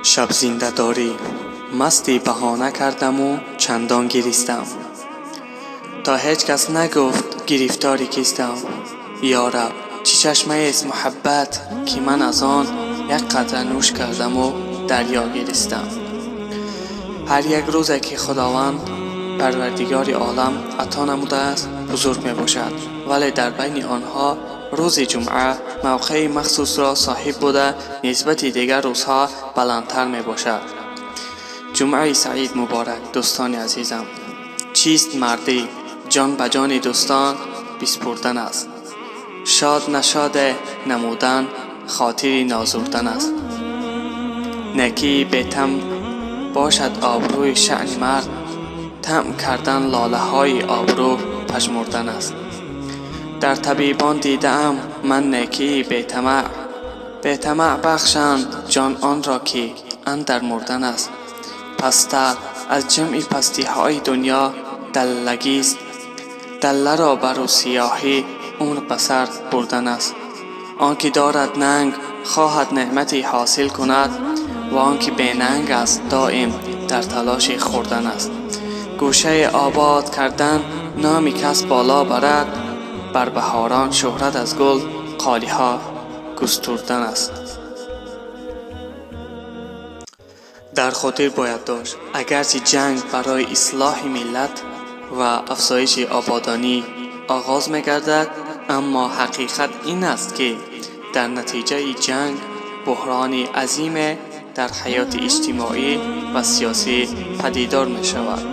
شب زنده داری مستی بهانه کردم و چندان گریستم تا هیچ کس نگفت گرفتاری کیستم. یا رب چه چشمه است محبت که من از آن یک قطره نوش کردم و دریا گریستم. هر یک روزی که خداوند پروردگار عالم عطا نموده است بزرگ می باشد، ولی در بین آنها روز جمعه موقع مخصوص را صاحب بوده نسبت دیگر روزها بلندتر می باشد. جمعه سعید مبارک دوستان عزیزم. چیست مردی؟ جان به جان دوستان بسپردن است. شاد نشاد نمودن خاطری نازردن است. نکی به تم باشد آبروی شأن مرد، طعم کردن لاله های آبرو پژمردن است. در طبیبان دیدم من نیکی به طمع بخشند جان آن را که اندر مردن است. پستر از جمع پستی های دنیا دلگی است، دله را بر سیاهی عمر به سر بردن است. آنکه دارد ننگ خواهد نعمتی حاصل کند و آنکه بی ننگ است دائم در تلاش خوردن است. گوشه آباد کردن نامی کس بالا برد، بر بهاران شهرت از گل قالی ها گستردن است. در خاطر باید داشت اگرچه جنگ برای اصلاح ملت و افزایش آبادانی آغاز می گردد، اما حقیقت این است که در نتیجه جنگ بحرانی عظیم در حیات اجتماعی و سیاسی پدیدار می شود.